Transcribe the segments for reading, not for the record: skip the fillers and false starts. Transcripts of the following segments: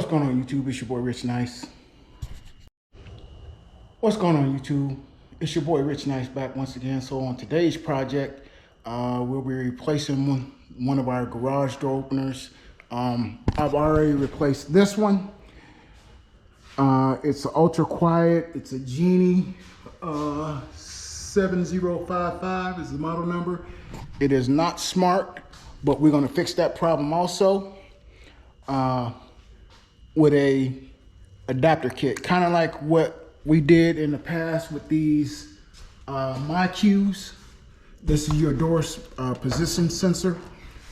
going on, YouTube? It's your boy Rich Nice. What's going on, YouTube? It's your boy Rich Nice back once again. So on today's project, we'll be replacing one of our garage door openers. I've already replaced this one. It's ultra quiet. It's a Genie 7055 is the model number. It is not smart, but we're going to fix that problem also with a adapter kit, kind of like what we did in the past with these MyQs. This is your door position sensor,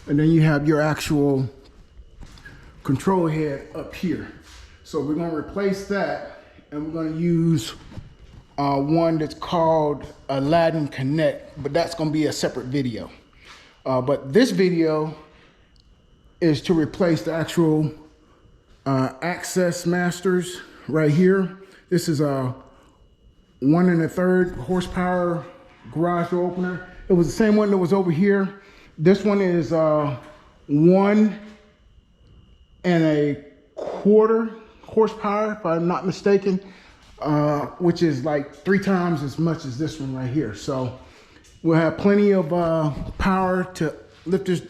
and then you have your actual control head up here. So we're going to replace that, and we're going to use one that's called Aladdin Connect, but that's going to be a separate video. But this video is to replace the actual access masters right here. This is a 1 1/3 horsepower garage door opener. It was the same one that was over here. This one is 1 1/4 horsepower, if I'm not mistaken, which is like 3 times as much as this one right here. So we'll have plenty of power to lift this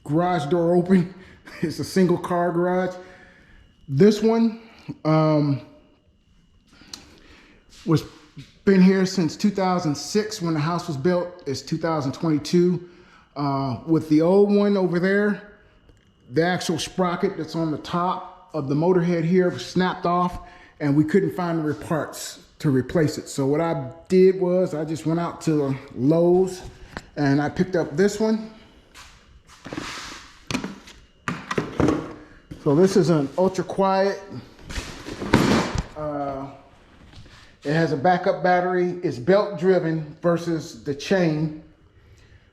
garage door open. It's a single car garage. This one was been here since 2006 when the house was built. It's 2022. With the old one over there, the actual sprocket that's on the top of the motor head here was snapped off, and we couldn't find the parts to replace it. So what I did was I just went out to Lowe's and I picked up this one. So this is an ultra quiet. It has a backup battery. It's belt driven versus the chain.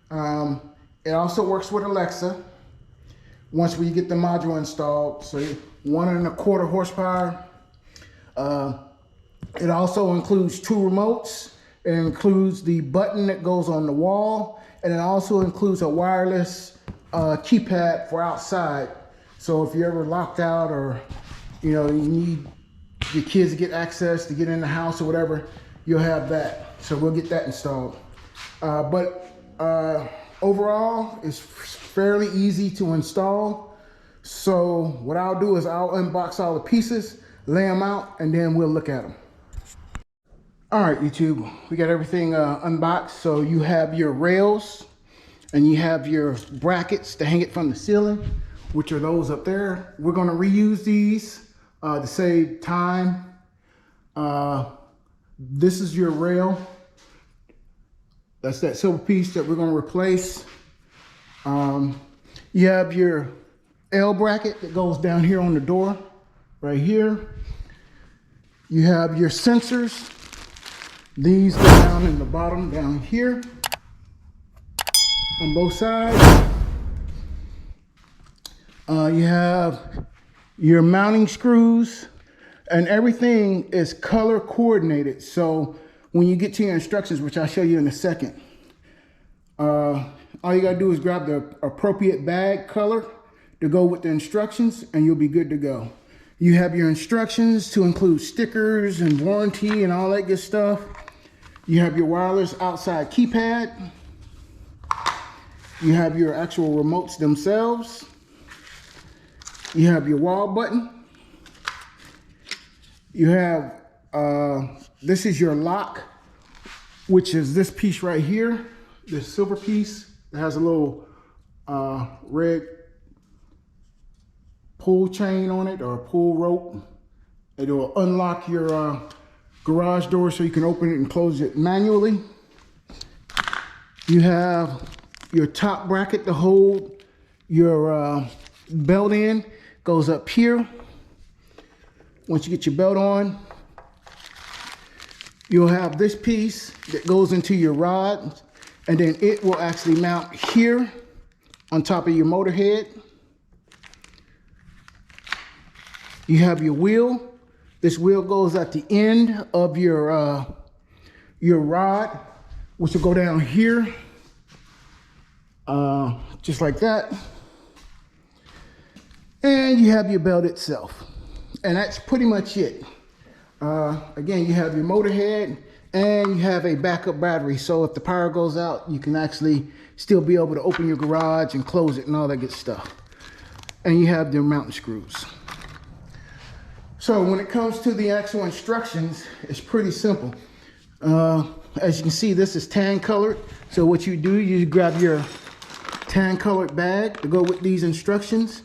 It also works with Alexa once we get the module installed. So 1 1/4 horsepower. It also includes 2 remotes. It includes the button that goes on the wall, and it also includes a wireless keypad for outside. So if you're ever locked out, or you need your kids to get access to get in the house or whatever, you'll have that. So we'll get that installed. But overall, it's fairly easy to install. So what I'll do is I'll unbox all the pieces, lay them out, and then we'll look at them. All right, YouTube, we got everything unboxed. So you have your rails, and you have your brackets to hang it from the ceiling, which are those up there. We're gonna reuse these to save time. This is your rail. That's that silver piece that we're gonna replace. You have your L bracket that goes down here on the door, right here. You have your sensors. These go down in the bottom, down here, on both sides. You have your mounting screws, and everything is color coordinated. So when you get to your instructions, which I'll show you in a second, all you gotta do is grab the appropriate bag color to go with the instructions, and you'll be good to go. You have your instructions to include stickers and warranty and all that good stuff. You have your wireless outside keypad. You have your actual remotes themselves. You have your wall button. You have, this is your lock, which is this piece right here, this silver piece that has a little red pull chain on it, or pull rope. It will unlock your garage door so you can open it and close it manually. You have your top bracket to hold your belt in. Goes up here. Once you get your belt on, you'll have this piece that goes into your rod, and then it will actually mount here on top of your motor head. You have your wheel. This wheel goes at the end of your rod, which will go down here, just like that. And you have your belt itself. And that's pretty much it. Again, you have your motor head and you have a backup battery. So if the power goes out, you can actually still be able to open your garage and close it and all that good stuff. And you have your mounting screws. So when it comes to the actual instructions, it's pretty simple. As you can see, this is tan colored. So what you do, you grab your tan colored bag to go with these instructions.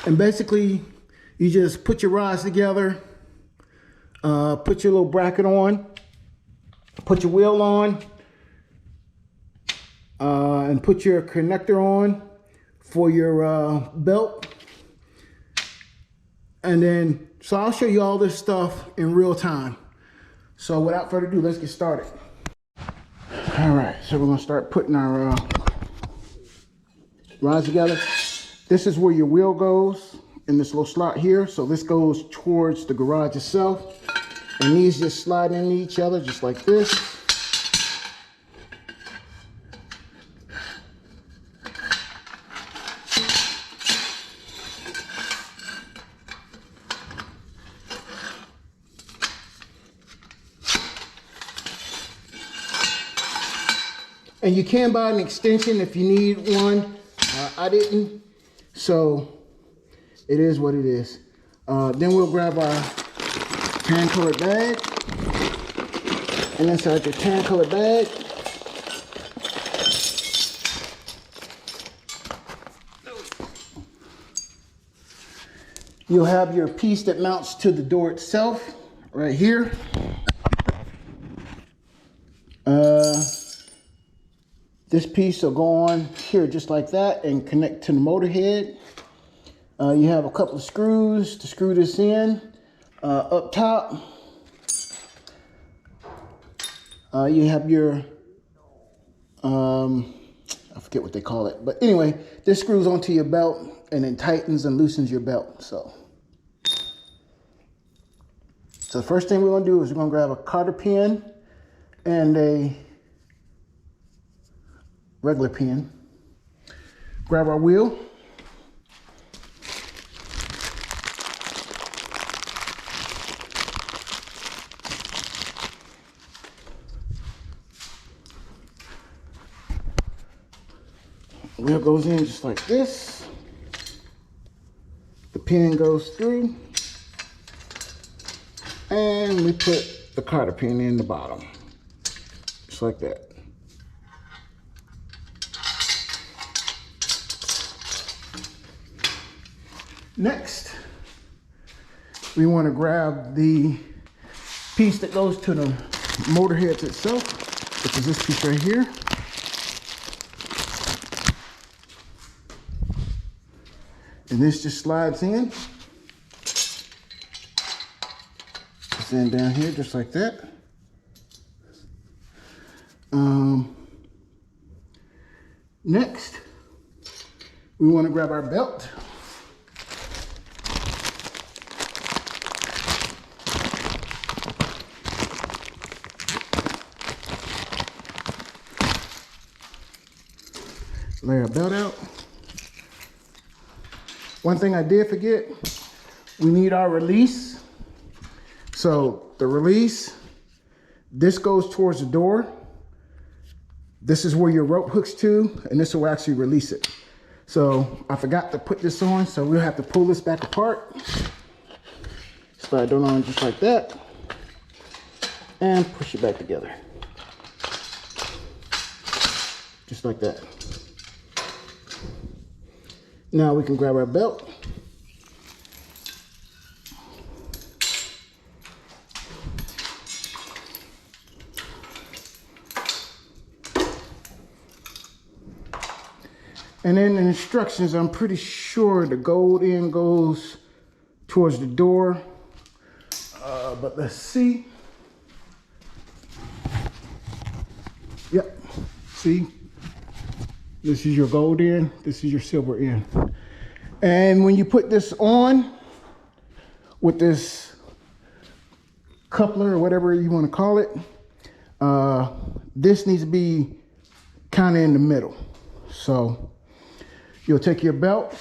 And basically, you just put your rods together, put your little bracket on, put your wheel on, and put your connector on for your belt. And then, so I'll show you all this stuff in real time. So without further ado, let's get started. All right, so we're gonna start putting our rods together. This is where your wheel goes in this little slot here. So this goes towards the garage itself. And these just slide into each other just like this. And you can buy an extension if you need one. I didn't, so it is what it is. Then we'll grab our tan colored bag. And inside your tan colored bag, you'll have your piece that mounts to the door itself right here. This piece will go on here just like that and connect to the motor head. You have a couple of screws to screw this in. Up top, you have your, I forget what they call it. But anyway, this screws onto your belt and then tightens and loosens your belt. So the first thing we're gonna do is we're gonna grab a cotter pin and a regular pin. Grab our wheel. Wheel goes in just like this. The pin goes through. And we put the cotter pin in the bottom. Just like that. Next, we want to grab the piece that goes to the motor head itself, which is this piece right here. And this just slides in. It's in down here just like that. Next, we want to grab our belt. Lay our belt out. One thing I did forget, we need our release. So the release, this goes towards the door. This is where your rope hooks to, and this will actually release it. So I forgot to put this on, so we'll have to pull this back apart. Slide it on just like that, and push it back together. Just like that. Now we can grab our belt. And then the instructions, I'm pretty sure the gold end goes towards the door. But let's see. Yep, see? This is your gold end, this is your silver end. And when you put this on with this coupler or whatever you want to call it, this needs to be kind of in the middle. So you'll take your belt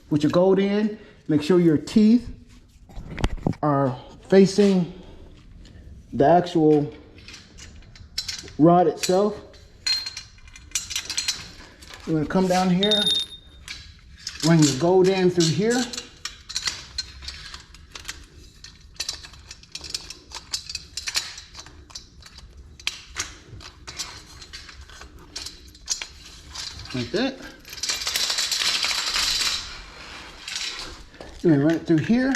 with your gold end, make sure your teeth are facing the actual rod itself. You're going to come down here, run your gold in through here. Like that. You're going to run it through here.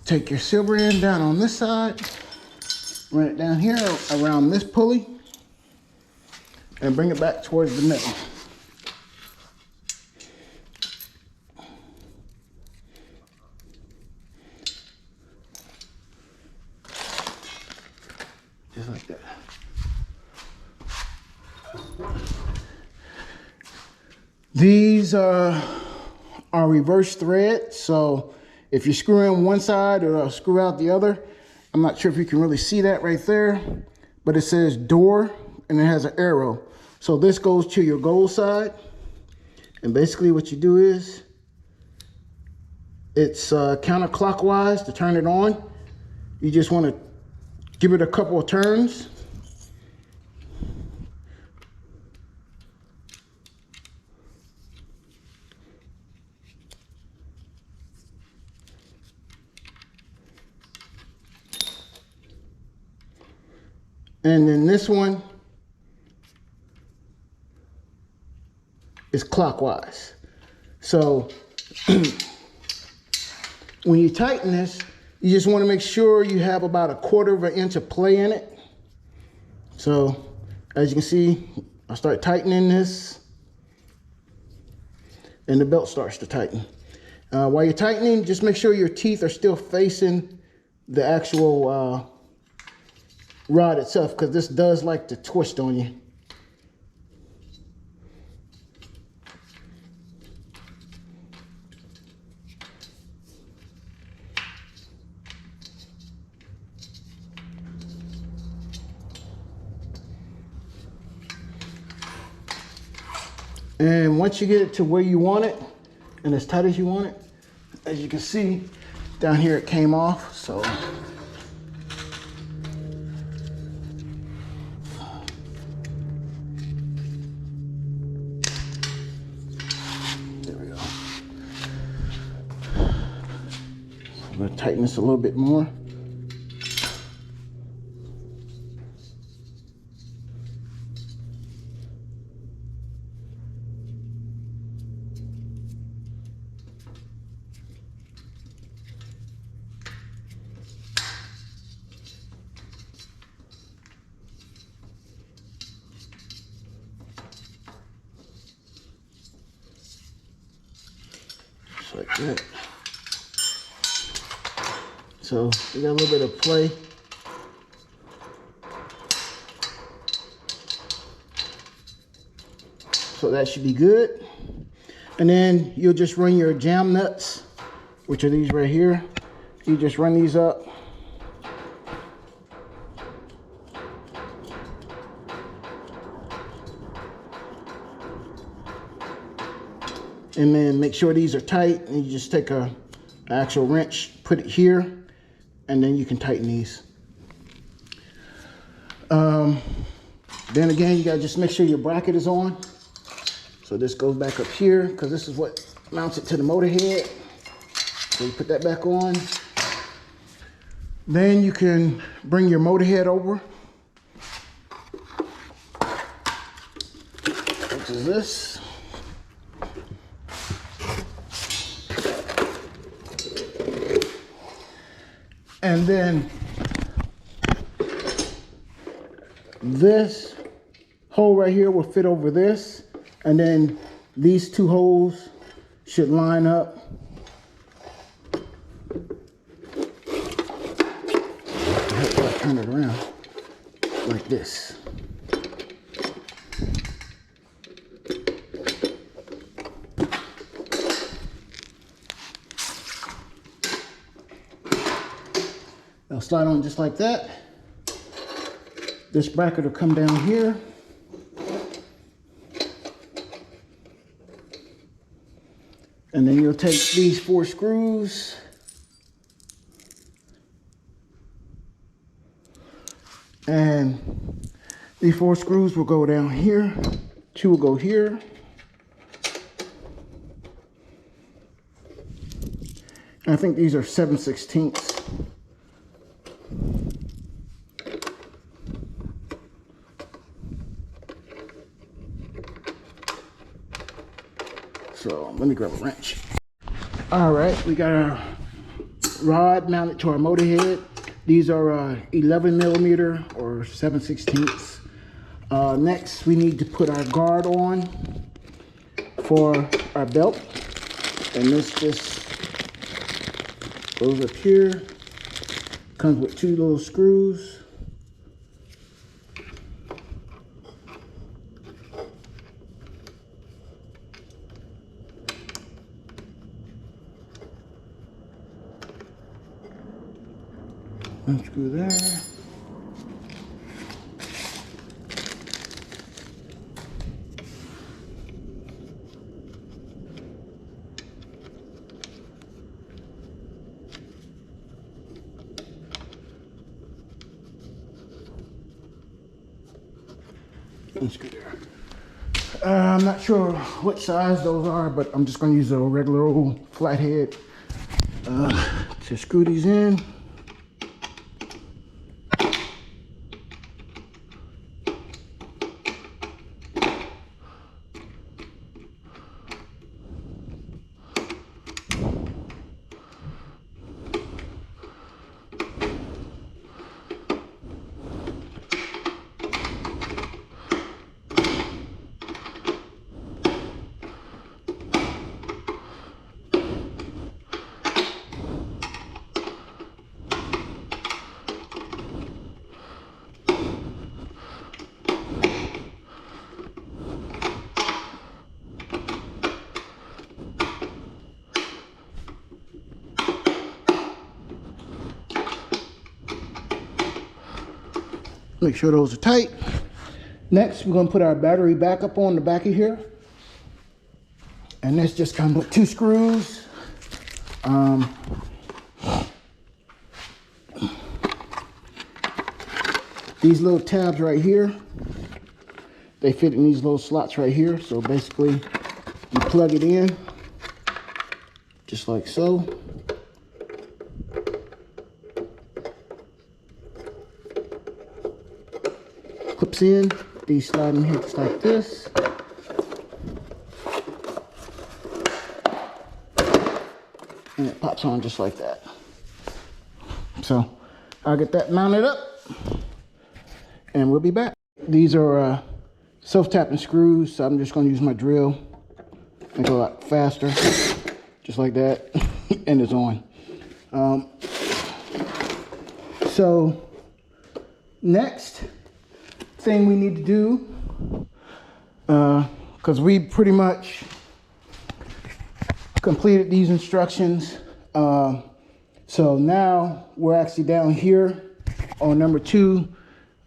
Take your silver end down on this side, run it down here around this pulley, and bring it back towards the middle. Just like that. These are reverse thread, so if you screw in one side or screw out the other, I'm not sure if you can really see that right there, but it says door and it has an arrow. So this goes to your gold side. And basically what you do is, it's counterclockwise to turn it on. You just want to give it a couple of turns. And then this one is clockwise. So when you tighten this, you just want to make sure you have about 1/4 of an inch of play in it. So as you can see, I start tightening this and the belt starts to tighten. While you're tightening, just make sure your teeth are still facing the actual rod itself, because this does like to twist on you. And once you get it to where you want it and as tight as you want it, as you can see down here it came off, so I'm going to tighten this a little bit more. Just like that. So we got a little bit of play. So that should be good. And then you'll just run your jam nuts, which are these right here. You just run these up. And then make sure these are tight, and you just take an actual wrench, put it here, and then you can tighten these. Then again, you gotta just make sure your bracket is on. So this goes back up here, because this is what mounts it to the motor head. So you put that back on. Then you can bring your motor head over, which is this. And then this hole right here will fit over this. And then these two holes should line up. I turn it around like this. They'll slide on just like that. This bracket will come down here. And then you'll take these 4 screws and these 4 screws will go down here. 2 will go here. And I think these are 7/16. So let me grab a wrench. All right, we got our rod mounted to our motor head. These are 11 millimeter or 7/16. Next, we need to put our guard on for our belt. And this just goes up here. Comes with 2 little screws. One screw there. One screw there. I'm not sure what size those are, but I'm just going to use a regular old flathead to screw these in. Make sure those are tight. Next, we're going to put our battery back up on the back of here. And this just comes with 2 screws. These little tabs right here, they fit in these little slots right here. So basically, you plug it in, just like so. Clips in, these slide in here just like this. And it pops on just like that. So I'll get that mounted up and we'll be back. These are self-tapping screws, so I'm just going to use my drill. Make it a lot faster, just like that, and it's on. So next thing we need to do, because we pretty much completed these instructions, so now we're actually down here on number 2.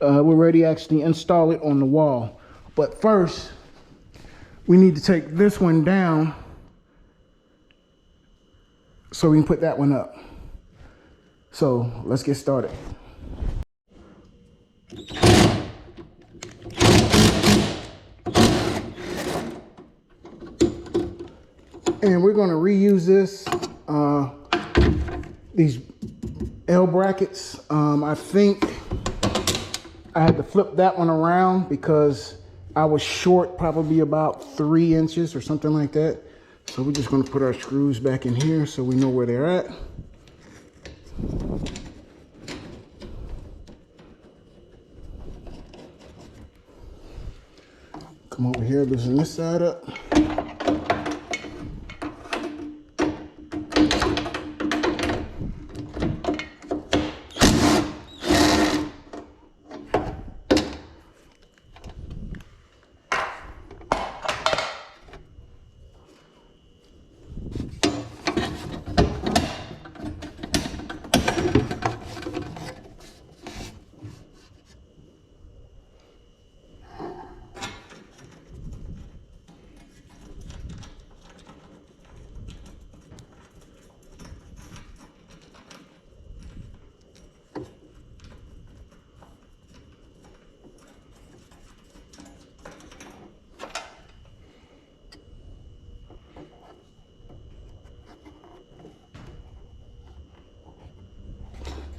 We're ready to actually install it on the wall, but first we need to take this one down so we can put that one up. So let's get started. And we're going to reuse this, these L brackets. I think I had to flip that one around because I was short probably about 3 inches or something like that. So we're just going to put our screws back in here so we know where they're at. Come over here, loosen this side up.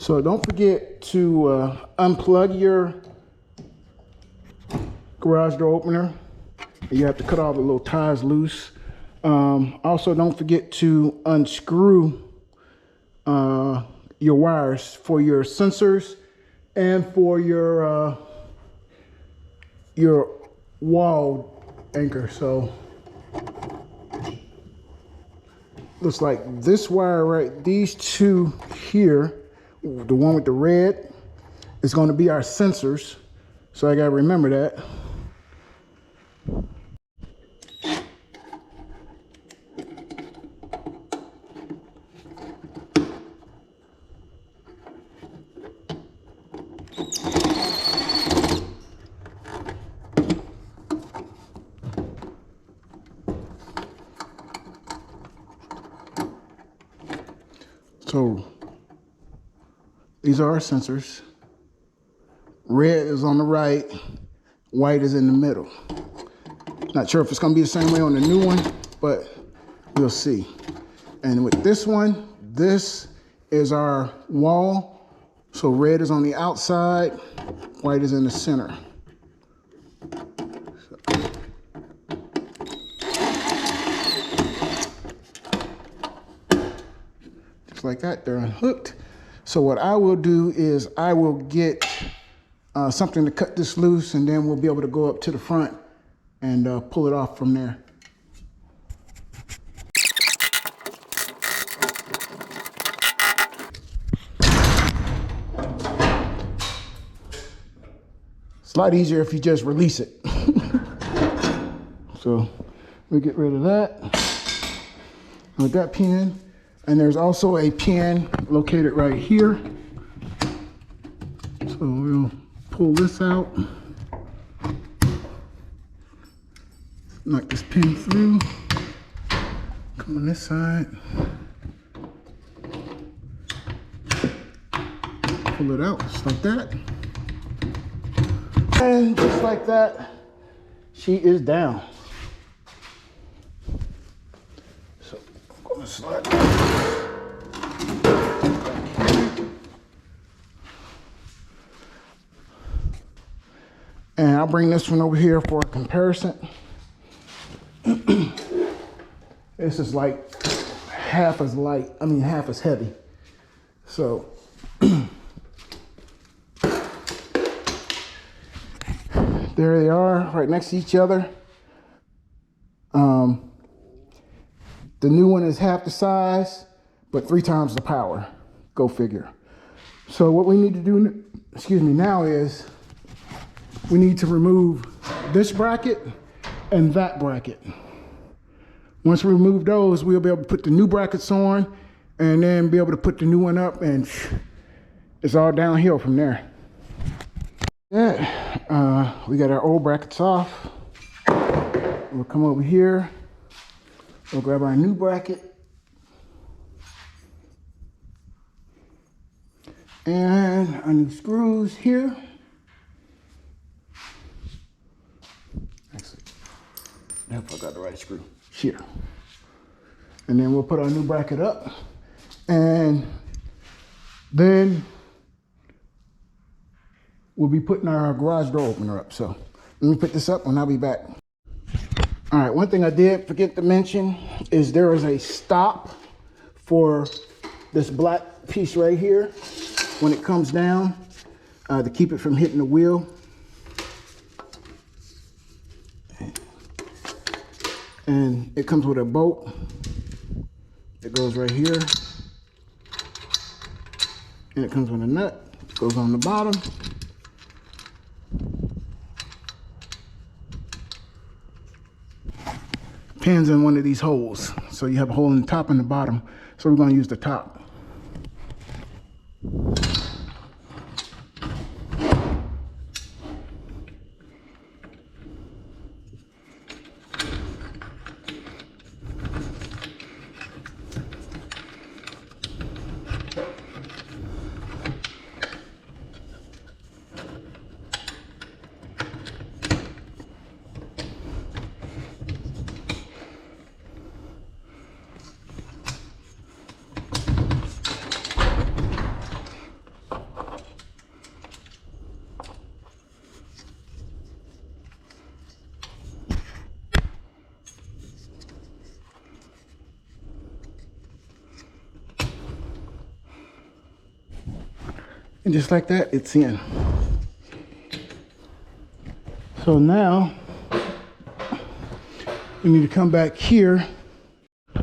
So don't forget to unplug your garage door opener. You have to cut all the little ties loose. Also, don't forget to unscrew your wires for your sensors and for your wall anchor. So looks like this wire right, these two here, the one with the red, is going to be our sensors. So I got to remember that. So these are our sensors. Red is on the right, white is in the middle. Not sure if it's gonna be the same way on the new one, but we'll see. And with this one, this is our wall. So red is on the outside, white is in the center. Like that, they're unhooked. So what I will do is I will get something to cut this loose, and then we'll be able to go up to the front and pull it off from there. It's a lot easier if you just release it. So we get rid of that with that pin. And there's also a pin located right here. So we'll pull this out. Knock this pin through. Come on this side. Pull it out just like that. And just like that, she is down. So I'm gonna slide. And I'll bring this one over here for a comparison. This is like half as light, half as heavy. So there they are, right next to each other. The new one is half the size, but 3 times the power. Go figure. So what we need to do, now is we need to remove this bracket and that bracket. Once we remove those, we'll be able to put the new brackets on and then be able to put the new one up, and it's all downhill from there. Yeah, we got our old brackets off. We'll come over here. We'll grab our new bracket. And our new screws here. Actually, I hope I got the right screw. Here. And then we'll put our new bracket up. And then we'll be putting our garage door opener up. So let me put this up and I'll be back. All right, one thing I did forget to mention is there is a stop for this black piece right here when it comes down to keep it from hitting the wheel. And it comes with a bolt that goes right here. And it comes with a nut, it goes on the bottom. Pins in one of these holes. So you have a hole in the top and the bottom. So we're going to use the top. And just like that, it's in. So now we need to come back here.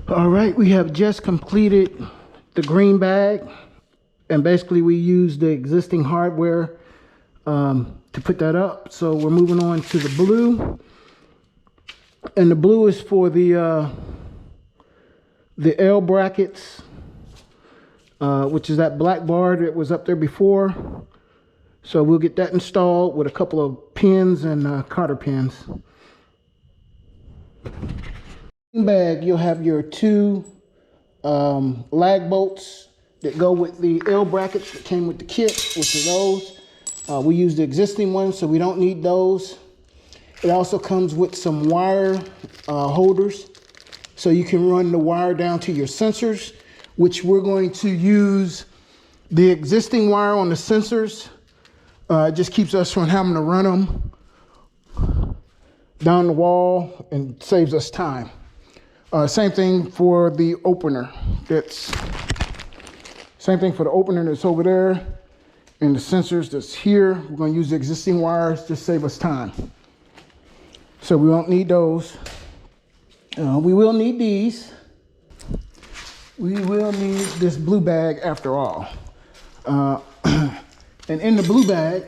All right, we have just completed the green bag, and basically we use the existing hardware to put that up. So we're moving on to the blue, and the blue is for the L brackets, which is that black bar that was up there before. So we'll get that installed with a couple of pins and cotter pins. In the bag, you'll have your two lag bolts that go with the L brackets that came with the kit, which are those. We use the existing ones, so we don't need those. It also comes with some wire holders, so you can run the wire down to your sensors, which we're going to use the existing wire on the sensors. It just keeps us from having to run them down the wall and saves us time. Same thing for the opener. Same thing for the opener that's over there, and the sensors that's here. We're going to use the existing wires to save us time. So we won't need those. We will need these. We will need this blue bag after all. And in the blue bag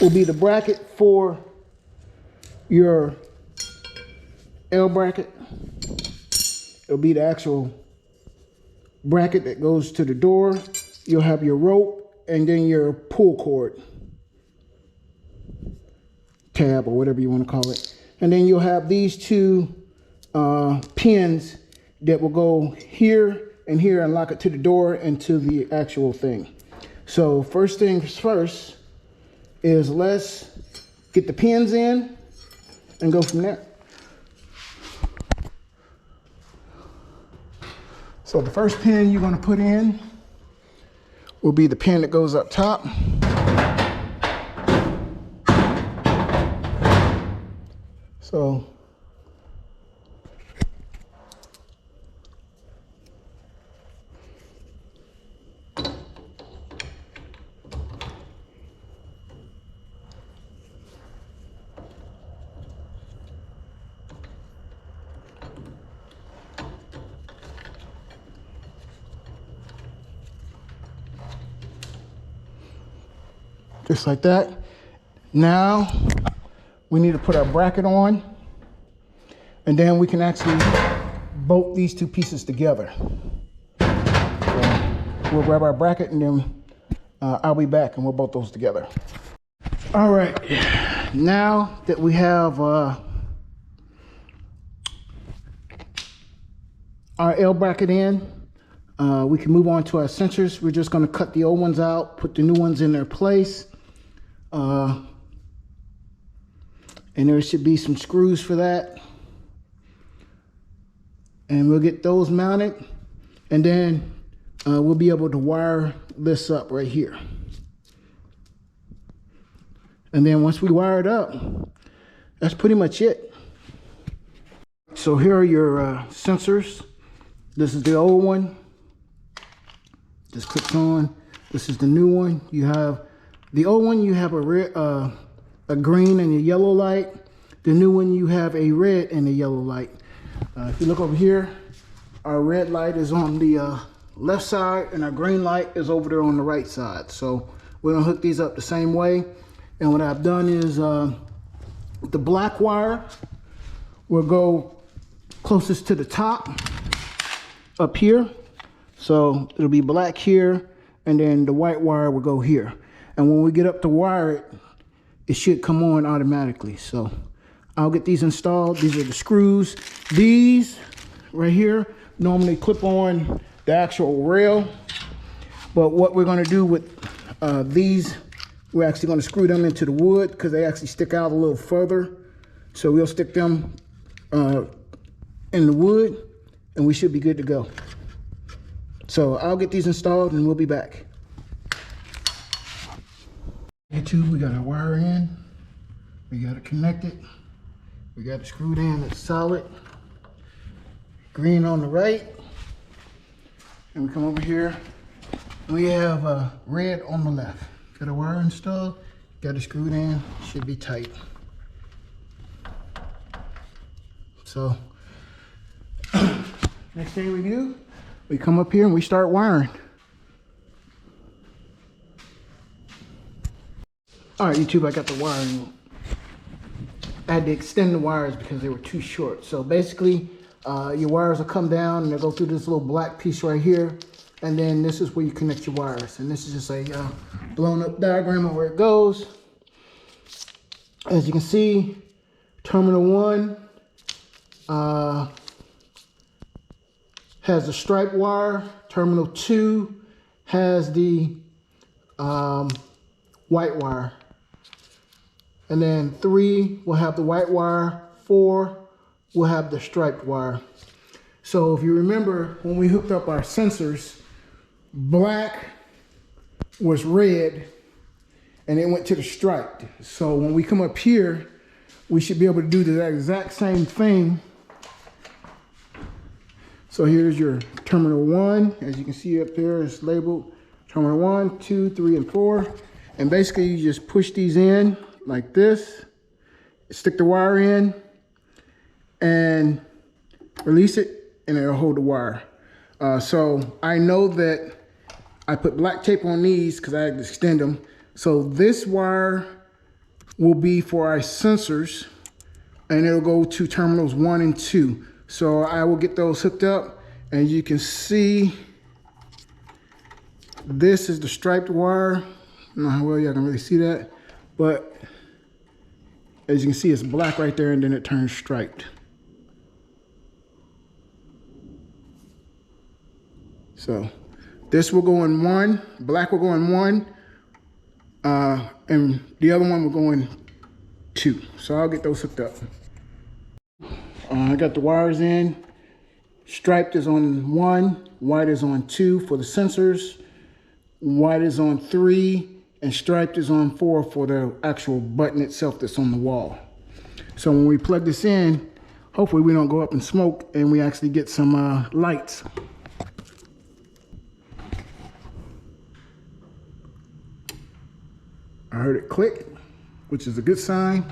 will be the bracket for your L bracket. It'll be the actual bracket that goes to the door. You'll have your rope and then your pull cord tab, or whatever you want to call it. And then you'll have these two pins that will go here and here and lock it to the door and to the actual thing. So first things first is let's get the pins in and go from there. So the first pin you're going to put in will be the pin that goes up top. So just like that. Now we need to put our bracket on, and then we can actually bolt these two pieces together. So we'll grab our bracket, and then I'll be back and we'll bolt those together. All right, now that we have our L bracket in, we can move on to our sensors. We're just going to cut the old ones out, put the new ones in their place. And there should be some screws for that. And we'll get those mounted, and then we'll be able to wire this up right here. And then once we wire it up, that's pretty much it. So here are your sensors. This is the old one. Just clicks on. This is the new one. You have the old one, you have a red, a green and a yellow light. The new one, you have a red and a yellow light. If you look over here, our red light is on the left side, and our green light is over there on the right side. So we're gonna hook these up the same way. And what I've done is the black wire will go closest to the top up here. So it'll be black here, and then the white wire will go here. And when we get up to wire it, it should come on automatically. So I'll get these installed. These are the screws. These right here normally clip on the actual rail. But what we're gonna do with these, we're actually gonna screw them into the wood because they actually stick out a little further. So we'll stick them in the wood, and we should be good to go. So I'll get these installed and we'll be back. Here too, we got our wire in. We got it connected. We got it screwed in, it's solid. Green on the right. And we come over here. We have red on the left. Got a wire installed, got it screwed in, should be tight. So, next thing we do, we come up here and we start wiring. All right, YouTube, I got the wiring. I had to extend the wires because they were too short. So basically, your wires will come down and they'll go through this little black piece right here. And then this is where you connect your wires. And this is just a blown up diagram of where it goes. As you can see, terminal 1 has the striped wire. Terminal 2 has the white wire. And then 3 will have the white wire. 4 will have the striped wire. So if you remember, when we hooked up our sensors, black was red and it went to the striped. So when we come up here, we should be able to do the exact same thing. So here's your terminal 1. As you can see up there, it's labeled terminal 1, 2, 3, and 4. And basically you just push these in like this, stick the wire in and release it, and it'll hold the wire. So I know that I put black tape on these because I had to extend them. So this wire will be for our sensors and it'll go to terminals 1 and 2. So I will get those hooked up, and you can see this is the striped wire. I don't know how well y'all can really see that, but as you can see, it's black right there and then it turns striped. So this will go in 1, black will go in 1, and the other one will go in 2. So I'll get those hooked up. I got the wires in. Striped is on 1, white is on 2 for the sensors, white is on 3, and striped is on 4 for the actual button itself that's on the wall. So when we plug this in, hopefully we don't go up in smoke and we actually get some lights. I heard it click, which is a good sign.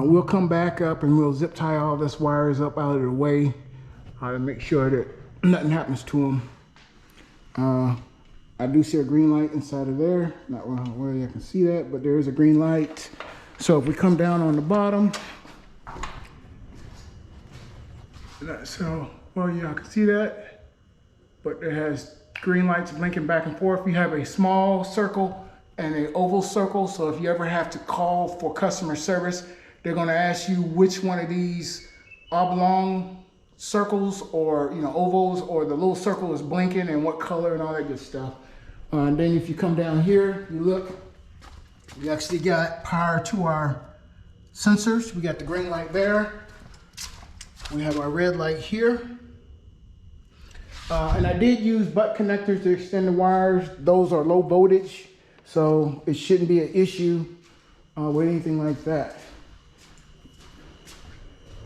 We'll come back up and we'll zip tie all this wires up out of the way to make sure that nothing happens to them. I do see a green light inside of there. Not where you can see that, but there is a green light. So if we come down on the bottom, so well, yeah, I can see that, but it has green lights blinking back and forth. You have a small circle and an oval circle. So if you ever have to call for customer service, they're going to ask you which one of these oblong circles or ovals or the little circle is blinking and what color and all that good stuff. And then if you come down here, you look, we actually got power to our sensors. We got the green light there. We have our red light here. And I did use butt connectors to extend the wires. Those are low voltage, so it shouldn't be an issue with anything like that.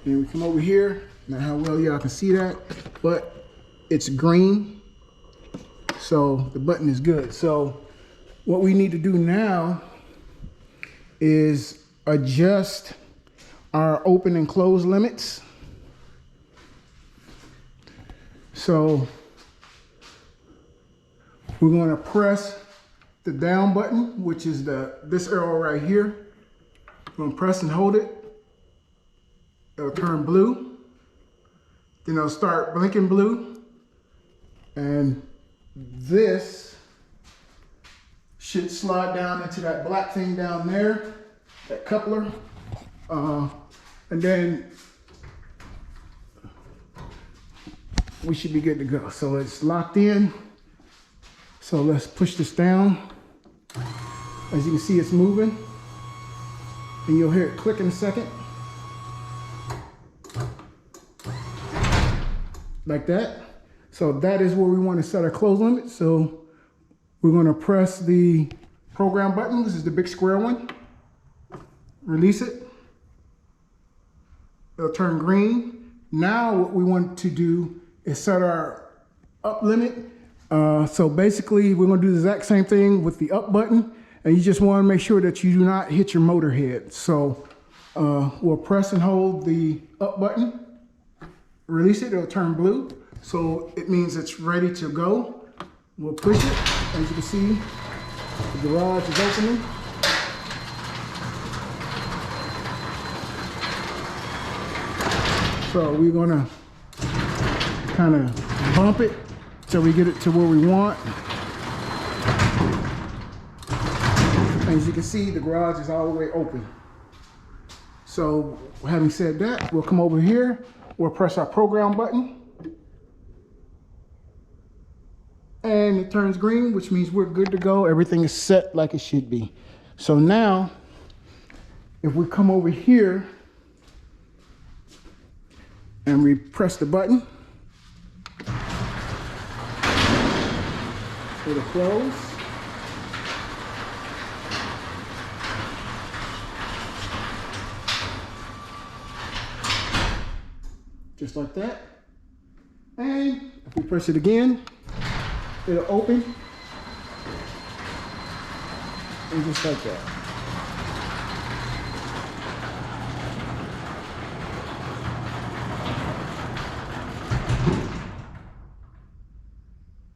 And we come over here. Not how well y'all can see that, but it's green, so the button is good. So what we need to do now is adjust our open and close limits. So we're going to press the down button, which is this arrow right here. We're going to press and hold it. It'll turn blue. Then it'll start blinking blue. And this should slide down into that black thing down there, that coupler. And then we should be good to go. So it's locked in. So let's push this down. As you can see, it's moving. And you'll hear it click in a second. Like that. So that is where we want to set our close limit. So we're going to press the program button. This is the big square one. Release it. It'll turn green. Now what we want to do is set our up limit. So basically we're gonna do the exact same thing with the up button, and you just wanna make sure that you do not hit your motor head. So we'll press and hold the up button, release it, it'll turn blue. So it means it's ready to go. We'll push it. As you can see, the garage is opening. So we're gonna kind of bump it till we get it to where we want. As you can see, the garage is all the way open. So having said that, we'll come over here, we'll press our program button, and it turns green, which means we're good to go. Everything is set like it should be. So now, if we come over here and we press the button, it'll close. Just like that. And if we press it again, it'll open. And just like that.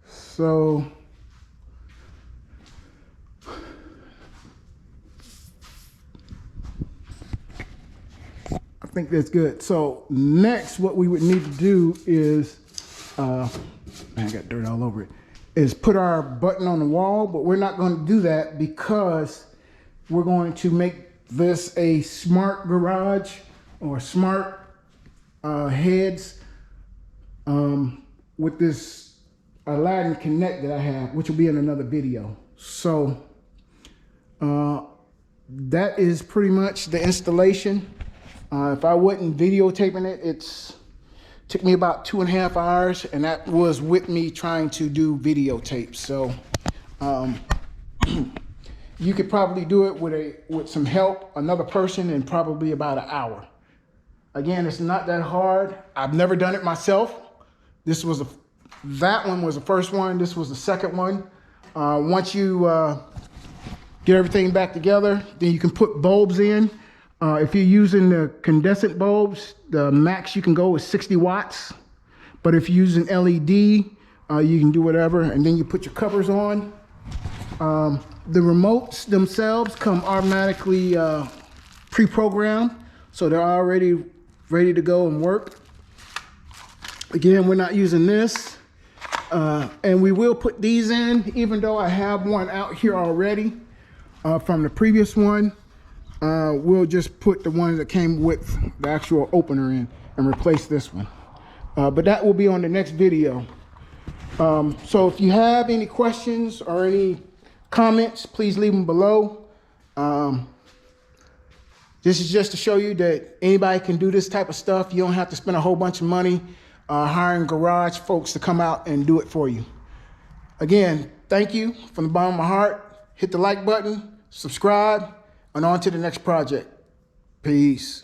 So I think that's good. So next, what we would need to do is, man, I got dirt all over it, is put our button on the wall, but we're not going to do that because we're going to make this a smart garage or smart heads with this Aladdin Connect that I have, which will be in another video. So that is pretty much the installation. If I wasn't videotaping it, it took me about 2.5 hours, and that was with me trying to do videotapes. So you could probably do it with some help, another person, in probably about an hour. Again, it's not that hard. I've never done it myself. That one was the first one. This was the second one. Once you get everything back together, then you can put bulbs in. If you're using the condensate bulbs, the max you can go is 60 watts. But if you're using LED, you can do whatever. And then you put your covers on. The remotes themselves come automatically pre-programmed, so they're already ready to go and work. Again, we're not using this. And we will put these in, even though I have one out here already from the previous one. We'll just put the one that came with the actual opener in and replace this one. But that will be on the next video. So if you have any questions or any comments, please leave them below. This is just to show you that anybody can do this type of stuff. You don't have to spend a whole bunch of money hiring garage folks to come out and do it for you. Again, thank you from the bottom of my heart. Hit the like button, subscribe, and on to the next project. Peace.